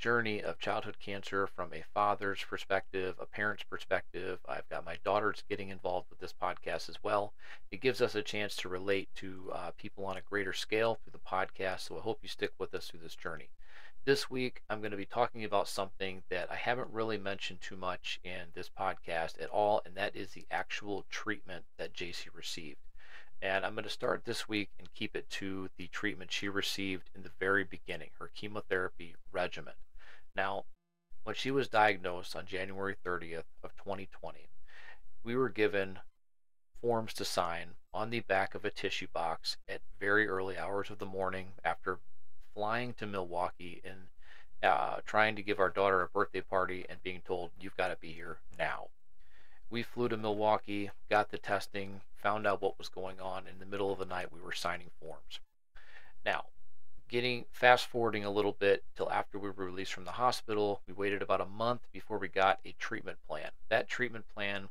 journey of childhood cancer from a father's perspective, a parent's perspective. I've got my daughters getting involved with this podcast as well. It gives us a chance to relate to people on a greater scale through the podcast, so I hope you stick with us through this journey. This week, I'm going to be talking about something that I haven't really mentioned too much in this podcast at all, and that is the actual treatment that JC received. And I'm going to start this week and keep it to the treatment she received in the very beginning, her chemotherapy regimen. Now, when she was diagnosed on January 30th of 2020, we were given forms to sign on the back of a tissue box at very early hours of the morning after flying to Milwaukee and trying to give our daughter a birthday party and being told, you've got to be here now. We flew to Milwaukee, got the testing, found out what was going on. In the middle of the night, we were signing forms. Now, fast forwarding a little bit till after we were released from the hospital, we waited about a month before we got a treatment plan. That treatment plan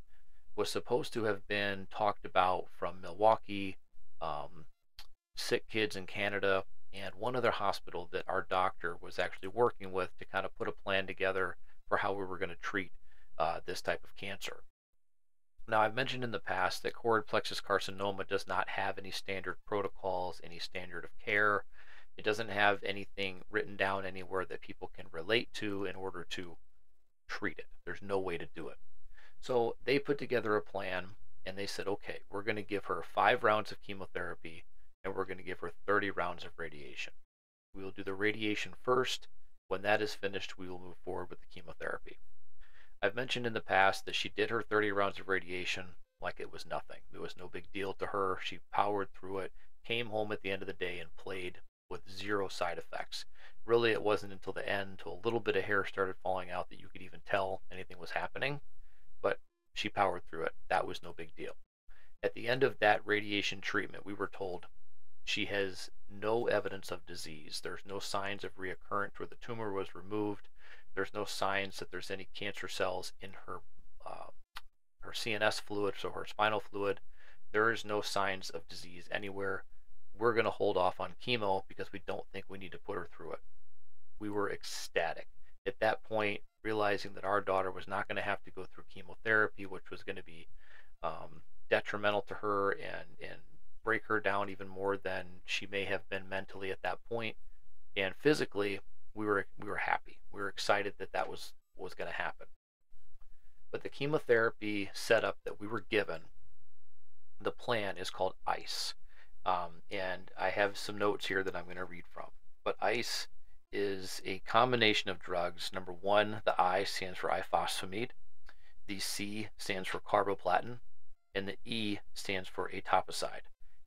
was supposed to have been talked about from Milwaukee, sick kids in Canada, and one other hospital that our doctor was actually working with to kind of put a plan together for how we were going to treat this type of cancer. Now, I've mentioned in the past that choroid plexus carcinoma does not have any standard protocols, any standard of care. It doesn't have anything written down anywhere that people can relate to in order to treat it. There's no way to do it. So they put together a plan and they said, okay, we're going to give her 5 rounds of chemotherapy and we're going to give her 30 rounds of radiation. We will do the radiation first. When that is finished, we will move forward with the chemotherapy. I've mentioned in the past that she did her 30 rounds of radiation like it was nothing. It was no big deal to her. She powered through it, came home at the end of the day and played with 0 side effects. Really, it wasn't until the end, until a little bit of hair started falling out, that you could even tell anything was happening. But she powered through it. That was no big deal. At the end of that radiation treatment, we were told she has no evidence of disease. There's no signs of reoccurrence where the tumor was removed. There's no signs that there's any cancer cells in her CNS fluid, so her spinal fluid. There is no signs of disease anywhere. We're going to hold off on chemo because we don't think we need to put her through it. We were ecstatic. At that point, realizing that our daughter was not going to have to go through chemotherapy, which was going to be detrimental to her and break her down even more than she may have been mentally at that point, and physically, we were happy. We were excited that that was going to happen. But the chemotherapy setup that we were given, the plan is called ICE, and I have some notes here that I'm going to read from. But ICE is a combination of drugs. Number 1, the I stands for ifosfamide, the C stands for carboplatin, and the E stands for etoposide.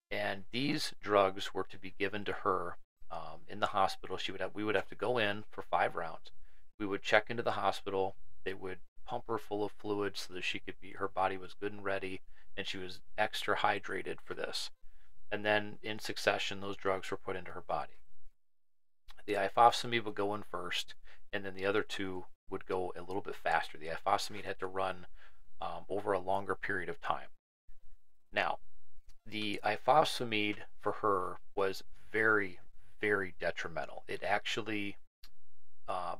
And these drugs were to be given to her in the hospital. We would have to go in for 5 rounds. We would check into the hospital. They would pump her full of fluids so that her body was good and ready, and she was extra hydrated for this. And then in succession, those drugs were put into her body. The ifosfamide would go in first, and then the other 2 would go a little bit faster. The ifosfamide had to run over a longer period of time. Now, the ifosfamide for her was very, very detrimental. It actually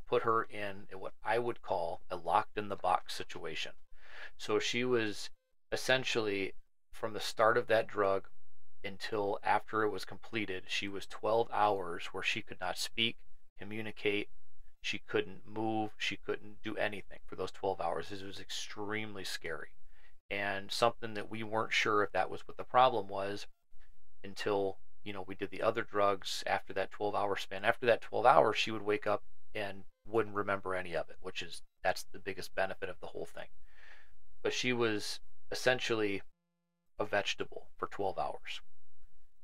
put her in what I would call a locked-in-the-box situation. So she was essentially, from the start of that drug until after it was completed, she was 12 hours where she could not speak, communicate, she couldn't move, she couldn't do anything for those 12 hours. It was extremely scary. And something that we weren't sure if that was what the problem was until, we did the other drugs after that 12-hour span. After that 12 hours, she would wake up and wouldn't remember any of it, that's the biggest benefit of the whole thing. But she was essentially a vegetable for 12 hours.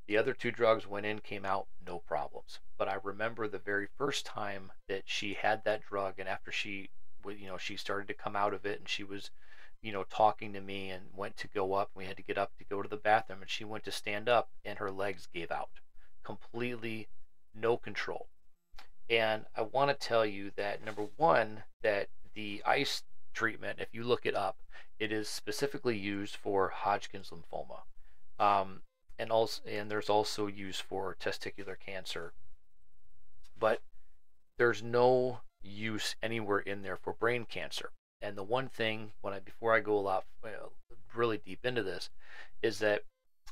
The other 2 drugs went in, came out, no problems. But I remember the very first time that she had that drug, and after she started to come out of it, and she was talking to me and went to go up. We had to get up to go to the bathroom, and she went to stand up and her legs gave out. Completely no control. And I want to tell you that, number 1, that the ICE treatment, if you look it up, it is specifically used for Hodgkin's lymphoma. And there's also use for testicular cancer. But there's no use anywhere in there for brain cancer. And the one thing, before I go a lot really deep into this, is that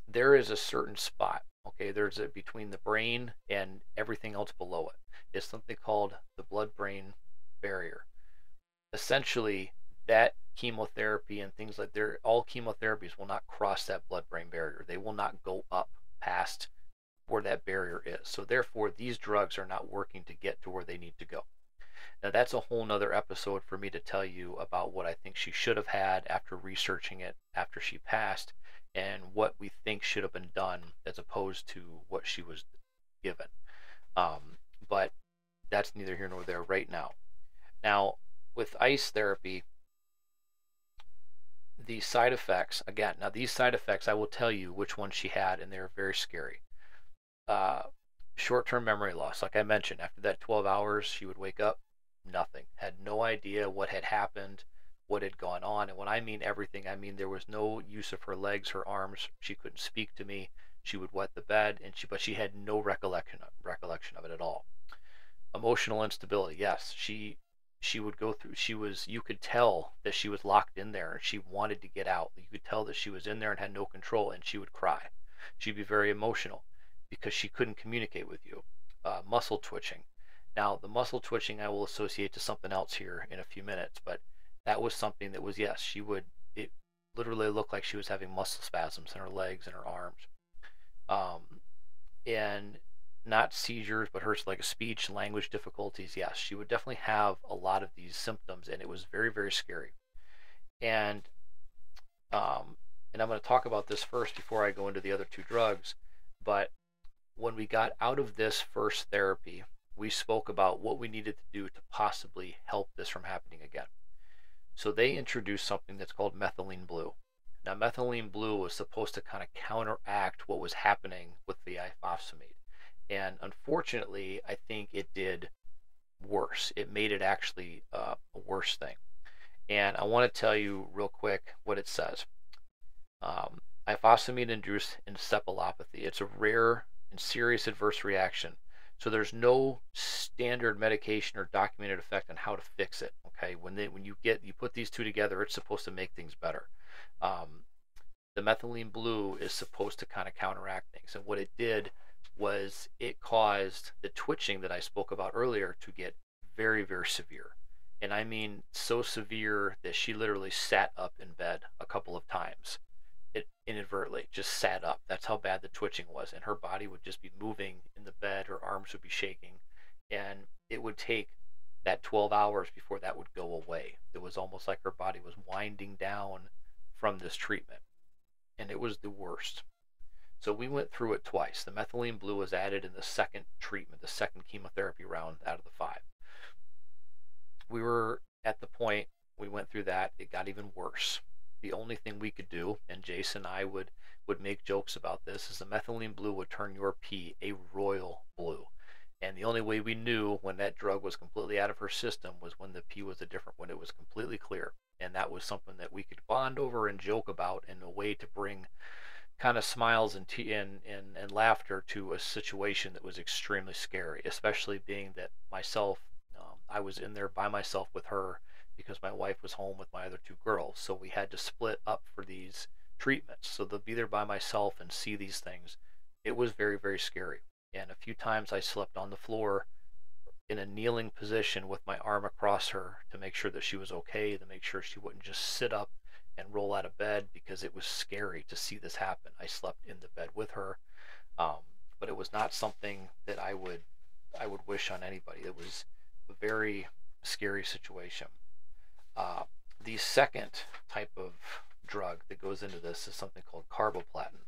there is a certain spot, okay, there's a between the brain and everything else below it. It's something called the blood-brain barrier. Essentially, that chemotherapy and things like all chemotherapies will not cross that blood-brain barrier. They will not go up past where that barrier is. So therefore, these drugs are not working to get to where they need to go. Now, that's a whole nother episode for me to tell you about what I think she should have had after researching it after she passed, and what we think should have been done as opposed to what she was given. But that's neither here nor there right now. Now, with ice therapy, the side effects, again, now these side effects, I will tell you which ones she had, and they're very scary. Short-term memory loss, like I mentioned, after that 12 hours, she would wake up, nothing, had no idea what had happened, what had gone on. And when I mean everything, I mean there was no use of her legs, her arms. She couldn't speak to me. She would wet the bed, but she had no recollection of it at all. Emotional instability, yes, she would go through, you could tell that she was locked in there and she wanted to get out. You could tell that she was in there and had no control, and she would cry. She'd be very emotional because she couldn't communicate with you. Muscle twitching. Now, the muscle twitching I will associate to something else here in a few minutes, but that was something that was, yes, it literally looked like she was having muscle spasms in her legs and her arms. And not seizures, but her like speech, language difficulties. Yes, she would definitely have a lot of these symptoms, and it was very, very scary. And I'm going to talk about this first before I go into the other two drugs. But when we got out of this first therapy, we spoke about what we needed to do to possibly help this from happening again. So they introduced something that's called methylene blue. Now, methylene blue was supposed to kind of counteract what was happening with the ifosfamide. And unfortunately, I think it did worse. It made it actually a worse thing. And I want to tell you real quick what it says. Ifosfamide-induced encephalopathy. It's a rare and serious adverse reaction. So there's no standard medication or documented effect on how to fix it. Okay, when you put these two together, it's supposed to make things better. The methylene blue is supposed to kind of counteract things, and what it did was it caused the twitching that I spoke about earlier to get very, very severe. And I mean so severe that she literally sat up in bed a couple of times. It inadvertently just sat up. That's how bad the twitching was. And her body would just be moving in the bed. Her arms would be shaking. And it would take that 12 hours before that would go away. It was almost like her body was winding down from this treatment. And it was the worst. So we went through it twice. The methylene blue was added in the second treatment, the second chemotherapy round out of the 5. We were at the point, we went through that, it got even worse. The only thing we could do, and Jason and I would make jokes about this, is the methylene blue would turn your pee a royal blue. And the only way we knew when that drug was completely out of her system was when the pee was when it was completely clear. And that was something that we could bond over and joke about in a way to bring kind of smiles and laughter to a situation that was extremely scary, especially being that myself, I was in there by myself with her because my wife was home with my other 2 girls. So we had to split up for these treatments. So to be there by myself and see these things, it was very, very scary. And a few times I slept on the floor in a kneeling position with my arm across her to make sure that she was okay, to make sure she wouldn't just sit up and roll out of bed, because it was scary to see this happen. I slept in the bed with her, but it was not something that I would wish on anybody. It was a very scary situation. The second type of drug that goes into this is something called carboplatin,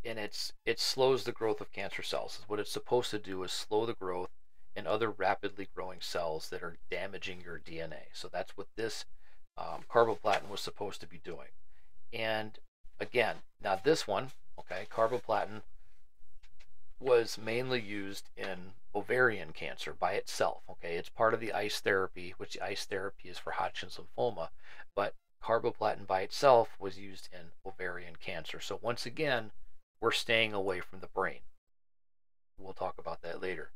and it slows the growth of cancer cells. What it's supposed to do is slow the growth in other rapidly growing cells that are damaging your DNA. So that's what this carboplatin was supposed to be doing. And again, now this one, okay, carboplatin was mainly used in ovarian cancer by itself. Okay, it's part of the ICE therapy, which the ICE therapy is for Hodgkin's lymphoma, but carboplatin by itself was used in ovarian cancer. So once again, we're staying away from the brain. We'll talk about that later.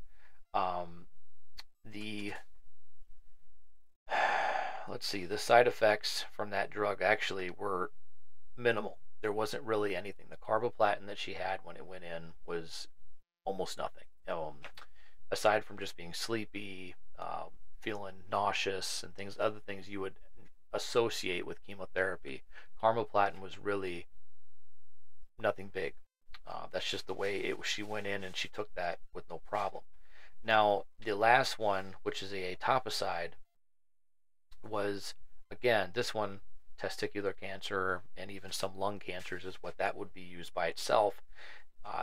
the let's see, the side effects from that drug actually were minimal. There wasn't really anything. The carboplatin that she had when it went in was almost nothing. Aside from just being sleepy, feeling nauseous, and other things you would associate with chemotherapy, carboplatin was really nothing big. That's just the way she went in and she took that with no problem. Now, the last one, which is a etoposide, was, again, this one, testicular cancer and even some lung cancers is what that would be used by itself.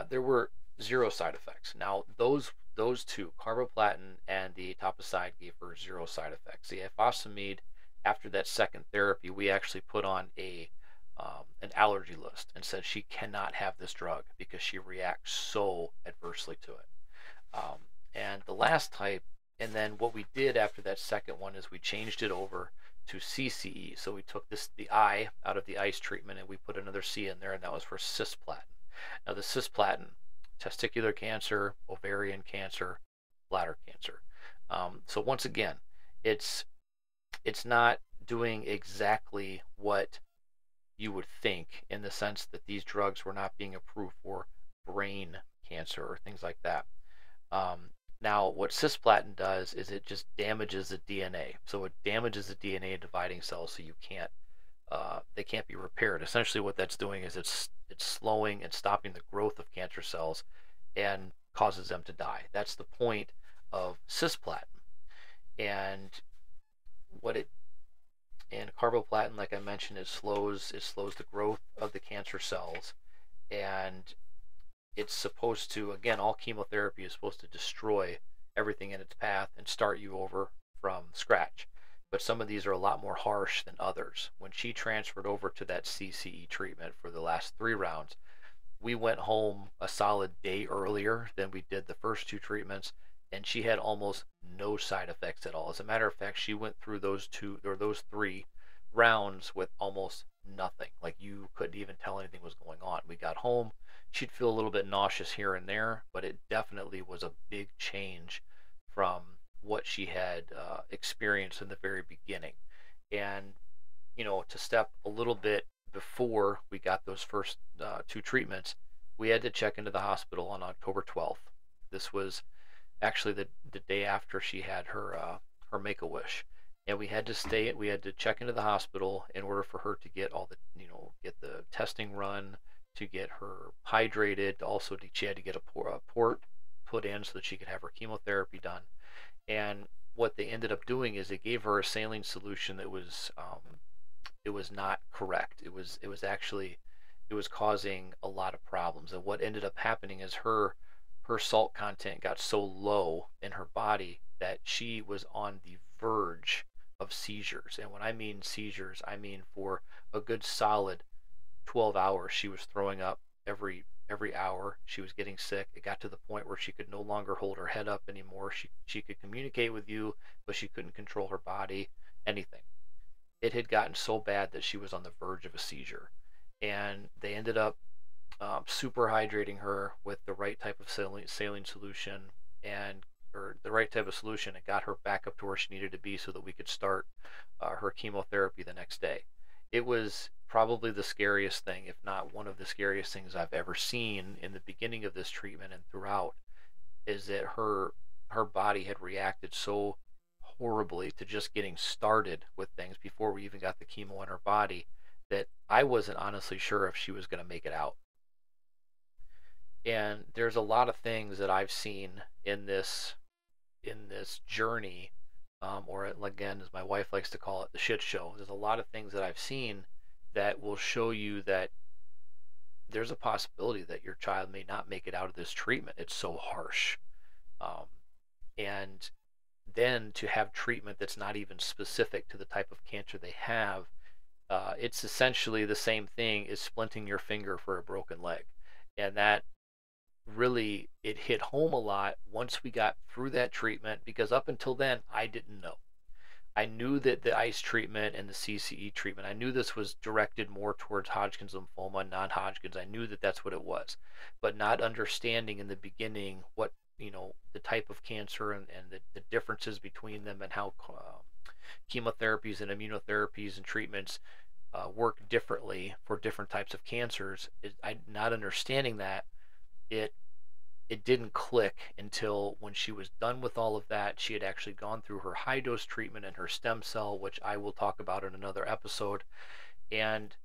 There were zero side effects. Now, those two, carboplatin and the etoposide, gave her zero side effects. The ifosfamide, after that second therapy, we actually put on an allergy list and said she cannot have this drug because she reacts so adversely to it. And the last type, and then what we did after that second one is we changed it over to CCE. So we took the I out of the ICE treatment and we put another C in there, and that was for cisplatin. Now, the cisplatin, testicular cancer, ovarian cancer, bladder cancer. So once again, it's not doing exactly what you would think, in the sense that these drugs were not being approved for brain cancer or things like that. Now, what cisplatin does is it just damages the DNA. So it damages the DNA dividing cells, so they can't be repaired. Essentially, what that's doing is it's slowing and stopping the growth of cancer cells and causes them to die. That's the point of cisplatin. And carboplatin, like I mentioned, it slows the growth of the cancer cells, and it's supposed to, again, all chemotherapy is supposed to destroy everything in its path and start you over from scratch. But some of these are a lot more harsh than others. When she transferred over to that CCE treatment for the last 3 rounds, we went home a solid day earlier than we did the first 2 treatments, and she had almost no side effects at all. As a matter of fact, she went through those 3 rounds with almost nothing. Like, you couldn't even tell anything was going on. We got home, she'd feel a little bit nauseous here and there, but it definitely was a big change from what she had experienced in the very beginning. And, to step a little bit before we got those first 2 treatments, we had to check into the hospital on October 12th. This was actually the day after she had her Make-A-Wish. And we had to check into the hospital in order for her to get get the testing run, to get her hydrated. Also, she had to get a port put in so that she could have her chemotherapy done. And what they ended up doing is they gave her a saline solution that was not correct. It was causing a lot of problems. And what ended up happening is her salt content got so low in her body that she was on the verge of seizures. And when I mean seizures, I mean for a good solid 12 hours she was throwing up every hour. She was getting sick. It got to the point where she could no longer hold her head up anymore. She could communicate with you, but she couldn't control her body, anything. It had gotten so bad that she was on the verge of a seizure. And they ended up super hydrating her with the right type of saline solution, or the right type of solution, and got her back up to where she needed to be so that we could start her chemotherapy the next day. It was probably the scariest thing, if not one of the scariest things I've ever seen in the beginning of this treatment and throughout, is that her body had reacted so horribly to just getting started with things before we even got the chemo in her body, that I wasn't honestly sure if she was going to make it out. And there's a lot of things that I've seen in this journey, or again, as my wife likes to call it, the shit show. There's a lot of things that I've seen that will show you that there's a possibility that your child may not make it out of this treatment. It's so harsh. And then to have treatment that's not even specific to the type of cancer they have, it's essentially the same thing as splinting your finger for a broken leg. And that really, it hit home a lot once we got through that treatment, because up until then I didn't know. I knew that the ICE treatment and the CCE treatment, I knew this was directed more towards Hodgkin's lymphoma, non-Hodgkin's. I knew that that's what it was, but not understanding in the beginning what the type of cancer and the differences between them, and how chemotherapies and immunotherapies and treatments work differently for different types of cancers. Not understanding that, it it didn't click until when she was done with all of that. She had actually gone through her high dose treatment and her stem cell, which I will talk about in another episode, and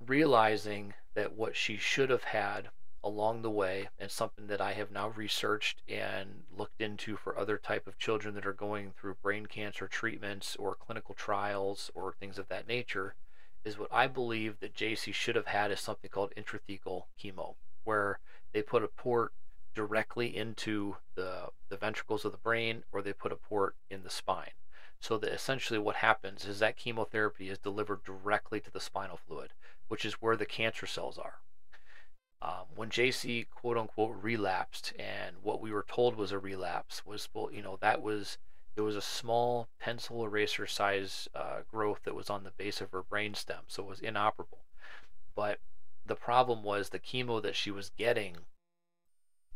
realizing that what she should have had along the way, and something that I have now researched and looked into for other type of children that are going through brain cancer treatments or clinical trials or things of that nature, is what I believe that JC should have had is something called intrathecal chemo, where they put a port directly into the ventricles of the brain, or they put a port in the spine. So that essentially what happens is that chemotherapy is delivered directly to the spinal fluid, which is where the cancer cells are. When JC quote unquote relapsed, and what we were told was a relapse was, that was, it was a small pencil eraser size growth that was on the base of her brain stem, so it was inoperable. But the problem was the chemo that she was getting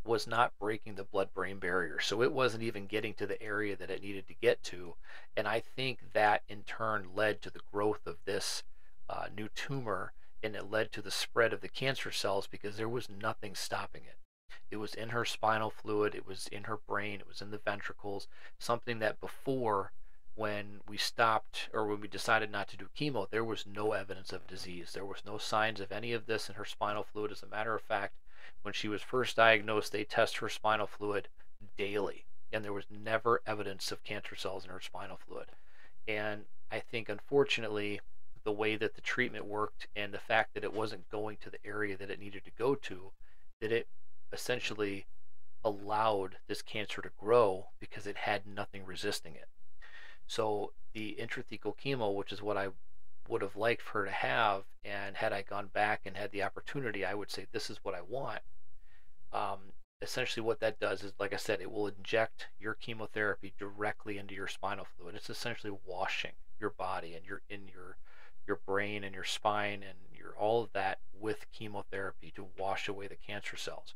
was not breaking the blood-brain barrier, so it wasn't even getting to the area that it needed to get to. And I think that in turn led to the growth of this new tumor, and it led to the spread of the cancer cells, because there was nothing stopping it. It was in her spinal fluid, it was in her brain, it was in the ventricles, something that before, when we stopped, or when we decided not to do chemo, there was no evidence of disease. There was no signs of any of this in her spinal fluid. As a matter of fact, when she was first diagnosed, they test her spinal fluid daily, and there was never evidence of cancer cells in her spinal fluid. And I think, unfortunately, the way that the treatment worked, and the fact that it wasn't going to the area that it needed to go to, that it essentially allowed this cancer to grow because it had nothing resisting it. So the intrathecal chemo, which is what I would have liked for her to have, and had I gone back and had the opportunity, I would say this is what I want. Essentially what that does is, like I said, it will inject your chemotherapy directly into your spinal fluid. It's essentially washing your body and your brain and your spine and your all of that with chemotherapy to wash away the cancer cells.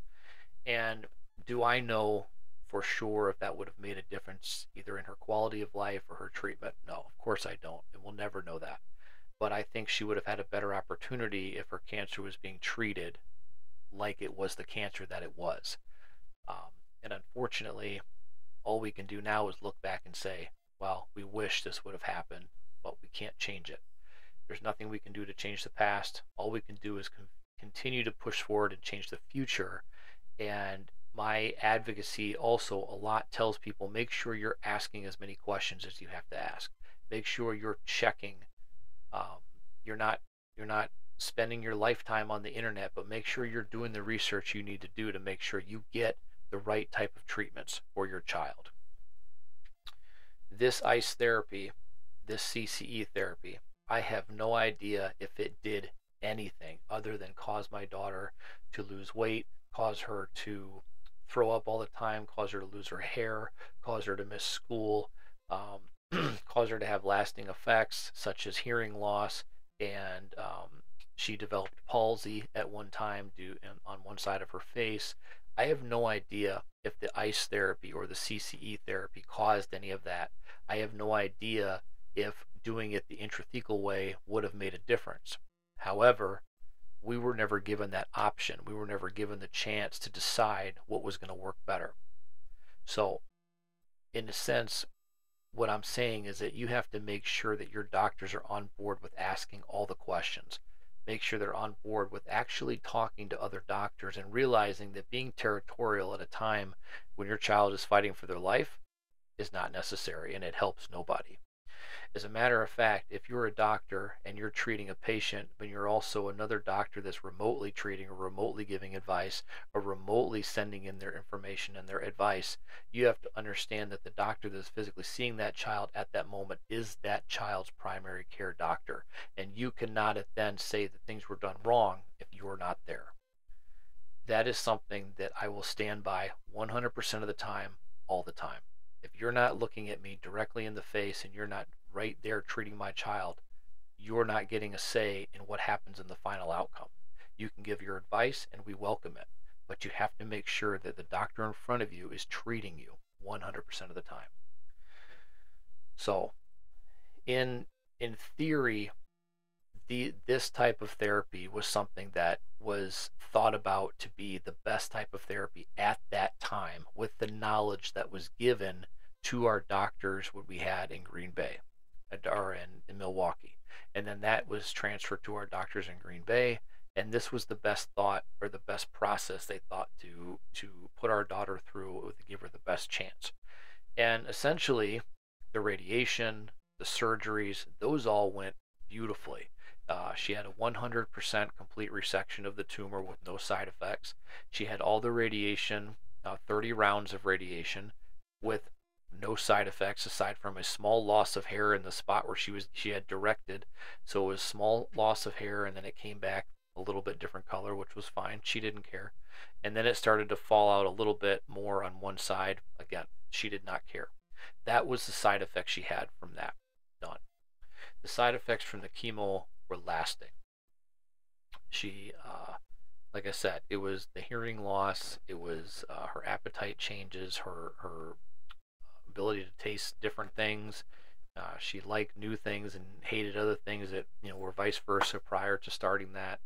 And do I know for sure if that would have made a difference either in her quality of life or her treatment? No, of course I don't, and we'll never know that. But I think she would have had a better opportunity if her cancer was being treated like it was the cancer that it was. And unfortunately, all we can do now is look back and say, well, we wish this would have happened, but we can't change it. There's nothing we can do to change the past. All we can do is continue to push forward and change the future. And my advocacy also a lot tells people, make sure you're asking as many questions as you have to ask. Make sure you're checking. You're not spending your lifetime on the internet, but make sure you're doing the research you need to do to make sure you get the right type of treatments for your child. This ICE therapy, this CCE therapy, I have no idea if it did anything other than cause my daughter to lose weight, cause her to throw up all the time, cause her to lose her hair, cause her to miss school, cause her to have lasting effects such as hearing loss, and she developed palsy at one time on one side of her face. I have no idea if the ICE therapy or the CCE therapy caused any of that. I have no idea if doing it the intrathecal way would have made a difference. However, we were never given that option. We were never given the chance to decide what was going to work better. So, in a sense, what I'm saying is that you have to make sure that your doctors are on board with asking all the questions. Make sure they're on board with actually talking to other doctors and realizing that being territorial at a time when your child is fighting for their life is not necessary, and it helps nobody. As a matter of fact, if you're a doctor and you're treating a patient, but you're also another doctor that's remotely treating or remotely giving advice or remotely sending in their information and their advice, you have to understand that the doctor that's physically seeing that child at that moment is that child's primary care doctor. And you cannot then say that things were done wrong if you're not there. That is something that I will stand by 100% of the time, all the time. If you're not looking at me directly in the face and you're not right there treating my child, you're not getting a say in what happens in the final outcome. You can give your advice and we welcome it, but you have to make sure that the doctor in front of you is treating you 100% of the time. So, in theory, this type of therapy was something that was thought about to be the best type of therapy at that time, with the knowledge that was given to our doctors what we had in Green Bay or in Milwaukee. And then that was transferred to our doctors in Green Bay. And this was the best thought, or the best process they thought to put our daughter through to give her the best chance. And essentially, the radiation, the surgeries, those all went beautifully. She had a 100% complete resection of the tumor with no side effects. She had all the radiation, 30 rounds of radiation, with no side effects aside from a small loss of hair in the spot where she had directed. So it was small loss of hair, and then it came back a little bit different color, which was fine. She didn't care. And then it started to fall out a little bit more on one side. Again, she did not care. That was the side effects she had from that. Done. The side effects from the chemo were lasting. She, like I said, it was the hearing loss. It was her appetite changes, her ability to taste different things. She liked new things and hated other things that were vice versa prior to starting that.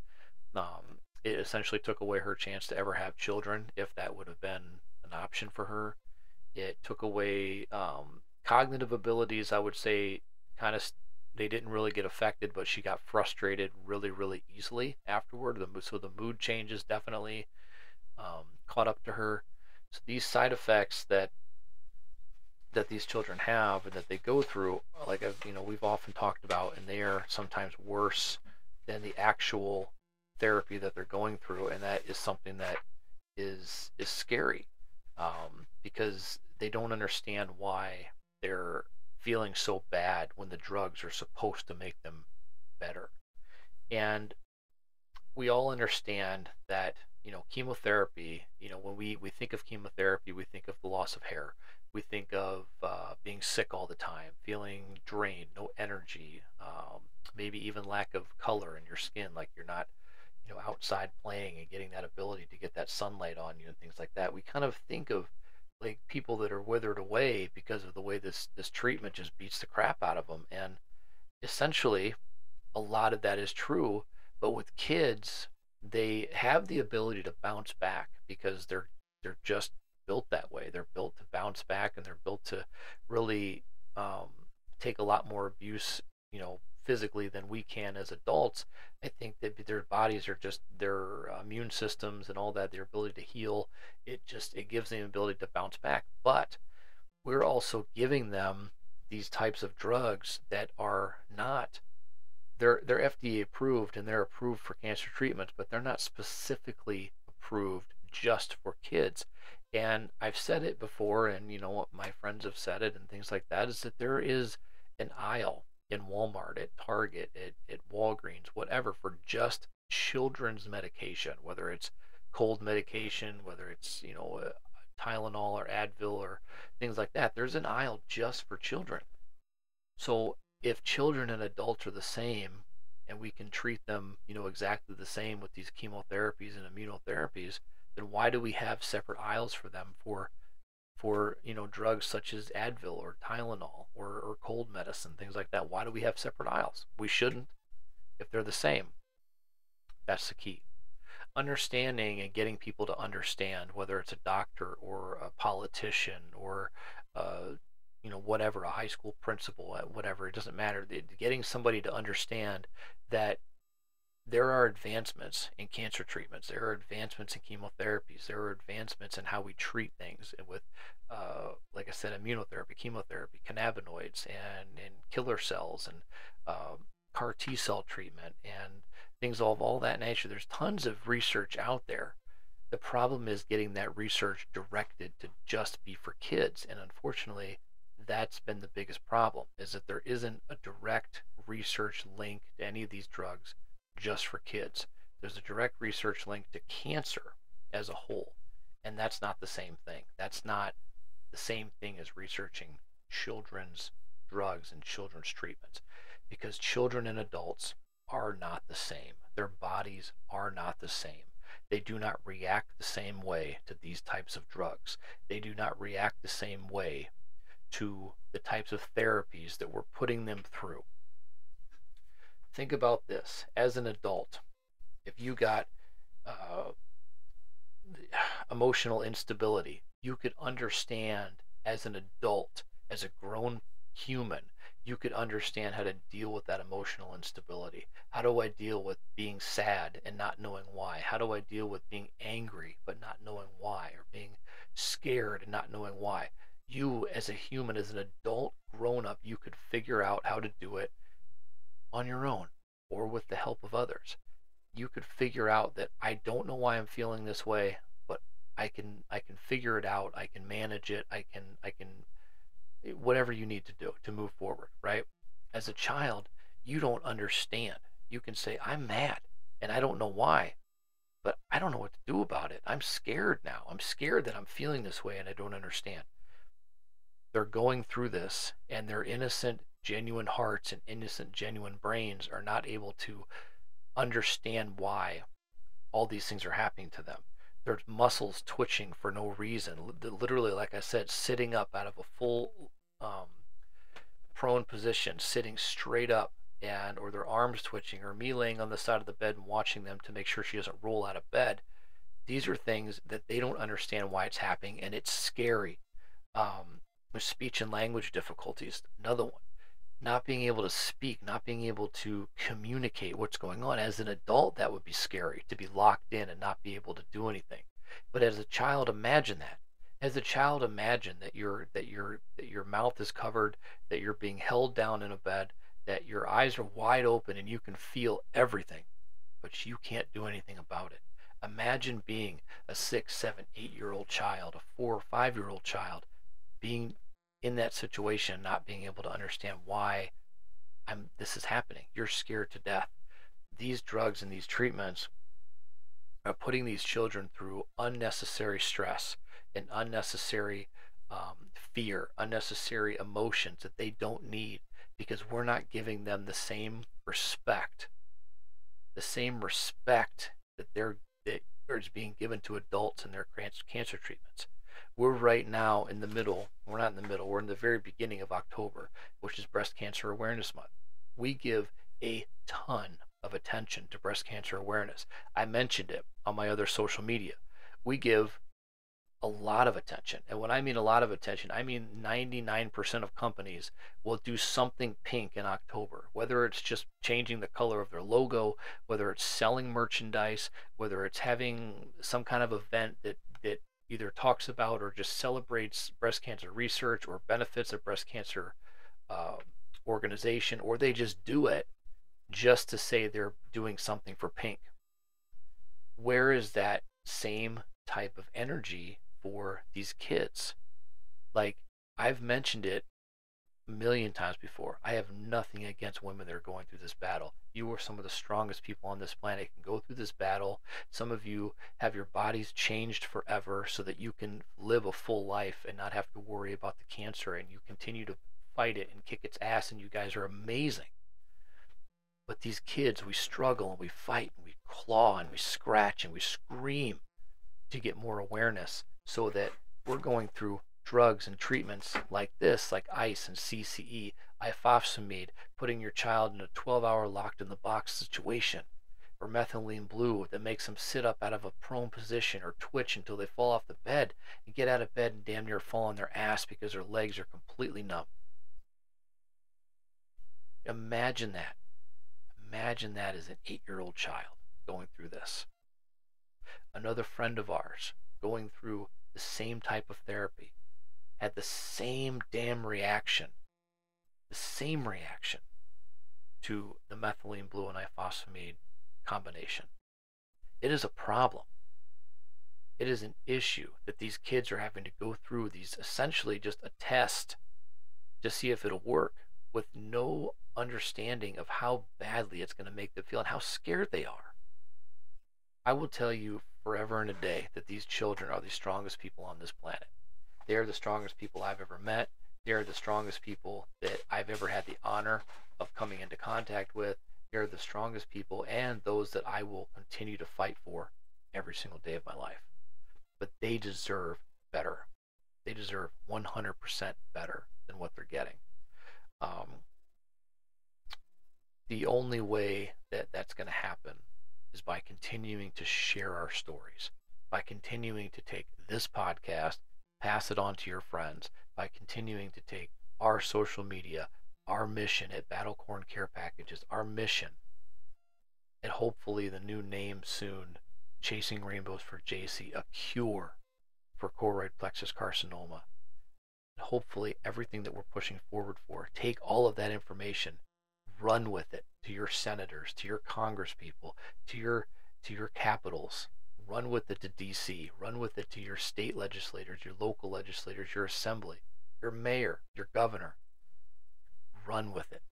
It essentially took away her chance to ever have children, if that would have been an option for her. It took away cognitive abilities. I would say kind of they didn't really get affected, but she got frustrated really, really easily afterward. So the mood changes definitely caught up to her. So these side effects that these children have and that they go through, like we've often talked about, and they are sometimes worse than the actual therapy that they're going through, and that is something that is scary, because they don't understand why they're feeling so bad when the drugs are supposed to make them better. And we all understand that chemotherapy, when we think of chemotherapy, we think of the loss of hair. We think of being sick all the time, feeling drained, no energy, maybe even lack of color in your skin, like you're not outside playing and getting that ability to get that sunlight on you and things like that. We kind of think of like people that are withered away because of the way this treatment just beats the crap out of them. And essentially, a lot of that is true, but with kids, they have the ability to bounce back because they're just built that way. They're built to bounce back, and they're built to really take a lot more abuse, physically than we can as adults. I think that their bodies are just their immune systems and all that, their ability to heal. It gives them the ability to bounce back. But we're also giving them these types of drugs that are not, they're FDA approved, and they're approved for cancer treatments, but they're not specifically approved just for kids. And I've said it before, and what my friends have said it and things like that, is that there is an aisle in Walmart, at Target, at Walgreens, whatever, for just children's medication, whether it's cold medication, whether it's Tylenol or Advil or things like that. There's an aisle just for children. So if children and adults are the same, and we can treat them exactly the same with these chemotherapies and immunotherapies, then why do we have separate aisles for them for drugs such as Advil or Tylenol or cold medicine, things like that? Why do we have separate aisles? We shouldn't, if they're the same. That's the key. Understanding and getting people to understand, whether it's a doctor or a politician or whatever, a high school principal, whatever, it doesn't matter. Getting somebody to understand that there are advancements in cancer treatments, there are advancements in chemotherapies, there are advancements in how we treat things with, like I said, immunotherapy, chemotherapy, cannabinoids, and killer cells, and CAR T cell treatment, and things of all that nature. There's tons of research out there. The problem is getting that research directed to just be for kids, and unfortunately, that's been the biggest problem, is that there isn't a direct research link to any of these drugs just for kids. There's a direct research link to cancer as a whole, and that's not the same thing. That's not the same thing as researching children's drugs and children's treatments, because children and adults are not the same. Their bodies are not the same. They do not react the same way to these types of drugs. They do not react the same way to the types of therapies that we're putting them through. Think about this. As an adult, if you got uh, emotional instability, you could understand as an adult, as a grown human, you could understand how to deal with that emotional instability. How do I deal with being sad and not knowing why? How do I deal with being angry but not knowing why? Or being scared and not knowing why? You, as a human, as an adult grown up, you could figure out how to do it on your own or with the help of others. You could figure out that I don't know why I'm feeling this way, but I can figure it out. I can manage it. I can whatever you need to do to move forward, right? As a child, you don't understand. You can say I'm mad and I don't know why, but I don't know what to do about it. I'm scared now. I'm scared that I'm feeling this way and I don't understand. They're going through this, and their innocent, genuine hearts and innocent, genuine brains are not able to understand why all these things are happening to them. There's muscles twitching for no reason. Literally, like I said, sitting up out of a full prone position, sitting straight up, and or their arms twitching, or me laying on the side of the bed and watching them to make sure she doesn't roll out of bed. These are things that they don't understand why it's happening, and it's scary. With speech and language difficulties, another one. Not being able to speak, not being able to communicate what's going on. As an adult, that would be scary, to be locked in and not be able to do anything. But as a child, imagine that. As a child, imagine that your mouth is covered, that you're being held down in a bed, that your eyes are wide open and you can feel everything, but you can't do anything about it. Imagine being a 6, 7, 8-year-old child, a 4 or 5-year-old child, being in that situation, not being able to understand why this is happening. You're scared to death. These drugs and these treatments are putting these children through unnecessary stress and unnecessary fear, unnecessary emotions that they don't need, because we're not giving them the same respect that is being given to adults in their cancer treatments. We're right now in the middle, we're not in the middle, we're in the very beginning of October, which is Breast Cancer Awareness Month. We give a ton of attention to breast cancer awareness. I mentioned it on my other social media. We give a lot of attention. And when I mean a lot of attention, I mean 99% of companies will do something pink in October, whether it's just changing the color of their logo, whether it's selling merchandise, whether it's having some kind of event that either talks about or just celebrates breast cancer research or benefits of breast cancer organization, or they just do it just to say they're doing something for pink. Where is that same type of energy for these kids? Like, I've mentioned it a million times before. I have nothing against women that are going through this battle. You are some of the strongest people on this planet. You can go through this battle. Some of you have your bodies changed forever so that you can live a full life and not have to worry about the cancer, and you continue to fight it and kick its ass, and you guys are amazing. But these kids, we struggle and we fight and we claw and we scratch and we scream to get more awareness, so that we're going through drugs and treatments like this, like ICE and CCE, ifosfamide, putting your child in a 12-hour locked in the box situation, or methylene blue that makes them sit up out of a prone position or twitch until they fall off the bed and get out of bed and damn near fall on their ass because their legs are completely numb. Imagine that. Imagine that as an 8-year-old child going through this. Another friend of ours going through the same type of therapy had the same damn reaction, to the methylene blue and ifosfamide combination. It is a problem. It is an issue that these kids are having to go through these, essentially just a test to see if it'll work, with no understanding of how badly it's going to make them feel and how scared they are. I will tell you forever and a day that these children are the strongest people on this planet. They are the strongest people I've ever met. They are the strongest people that I've ever had the honor of coming into contact with. They are the strongest people, and those that I will continue to fight for every single day of my life. But they deserve better. They deserve 100% better than what they're getting. Um, the only way that that's going to happen is by continuing to share our stories, by continuing to take this podcast, pass it on to your friends, by continuing to take our social media, our mission at Battlecorn Care Packages, our mission, and hopefully the new name soon, Chasing Rainbows for JC, a cure for choroid plexus carcinoma. And hopefully everything that we're pushing forward for, take all of that information, run with it to your senators, to your congresspeople, to your capitals. Run with it to DC, run with it to your state legislators, your local legislators, your assembly, your mayor, your governor. Run with it.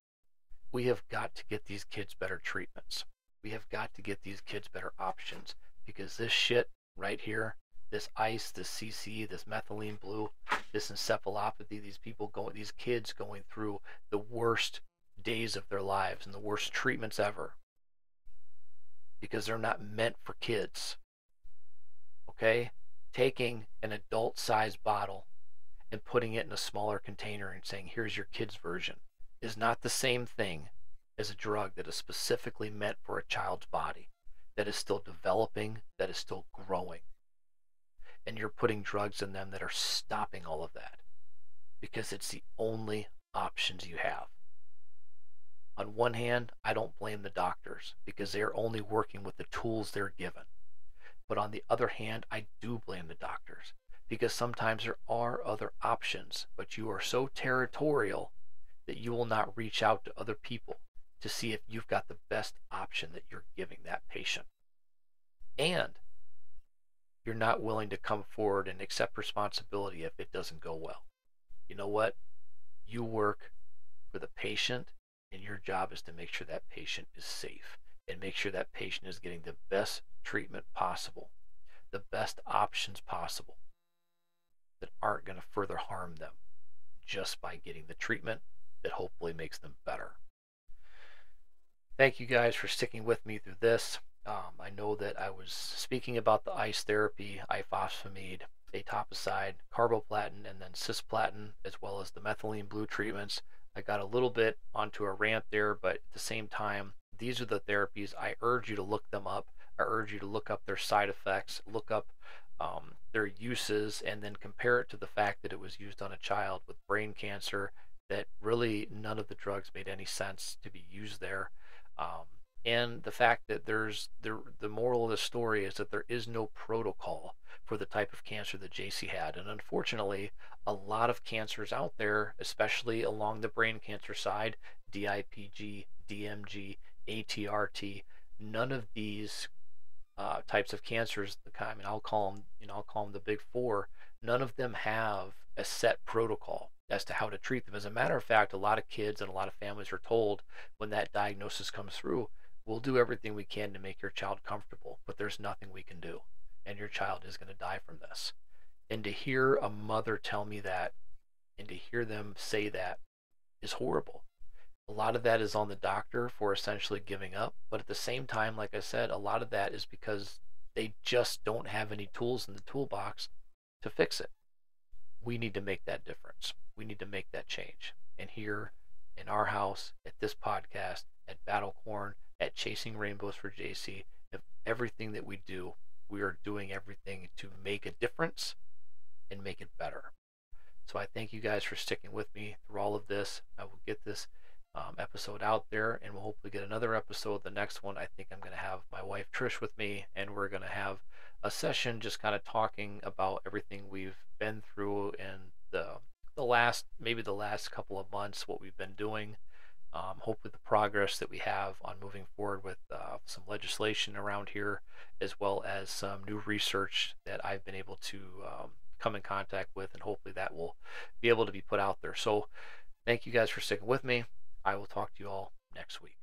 We have got to get these kids better treatments. We have got to get these kids better options, because this shit right here, this ice, this CC, this methylene blue, this encephalopathy, these kids going through the worst days of their lives and the worst treatments ever, because they're not meant for kids. Okay? Taking an adult-sized bottle and putting it in a smaller container and saying, here's your kid's version, is not the same thing as a drug that is specifically meant for a child's body, that is still developing, that is still growing. And you're putting drugs in them that are stopping all of that, because it's the only options you have. On one hand, I don't blame the doctors, because they're only working with the tools they're given. But on the other hand, I do blame the doctors, because sometimes there are other options, but you are so territorial that you will not reach out to other people to see if you've got the best option that you're giving that patient. And you're not willing to come forward and accept responsibility if it doesn't go well. You know what? You work for the patient, and your job is to make sure that patient is safe and make sure that patient is getting the best treatment possible, the best options possible that aren't going to further harm them just by getting the treatment that hopefully makes them better. Thank you guys for sticking with me through this. I know that I was speaking about the ice therapy, ifosfamide, etoposide, carboplatin, and then cisplatin, as well as the methylene blue treatments. I got a little bit onto a rant there, but at the same time, these are the therapies. I urge you to look them up. I urge you to look up their side effects, look up their uses, and then compare it to the fact that it was used on a child with brain cancer, that really none of the drugs made any sense to be used there. And the fact that the moral of the story is that there is no protocol for the type of cancer that JC had. And unfortunately, a lot of cancers out there, especially along the brain cancer side, DIPG, DMG, ATRT, none of these types of cancers, I mean, I'll call them the big four, none of them have a set protocol as to how to treat them. As a matter of fact, a lot of kids and a lot of families are told when that diagnosis comes through, we'll do everything we can to make your child comfortable, but there's nothing we can do, and your child is going to die from this. And to hear a mother tell me that, and to hear them say that, is horrible. A lot of that is on the doctor for essentially giving up, but at the same time, like I said, a lot of that is because they just don't have any tools in the toolbox to fix it. We need to make that difference. We need to make that change. And here in our house, at this podcast, at Battlecorn, at Chasing Rainbows for JC, of everything that we do, we are doing everything to make a difference and make it better. So I thank you guys for sticking with me through all of this. I will get this episode out there, and we'll hopefully get another episode. The next one, I think I'm going to have my wife Trish with me, and we're going to have a session just kind of talking about everything we've been through in the last couple of months, what we've been doing. Hopefully the progress that we have on moving forward with some legislation around here, as well as some new research that I've been able to come in contact with, and hopefully that will be able to be put out there. So thank you guys for sticking with me. I will talk to you all next week.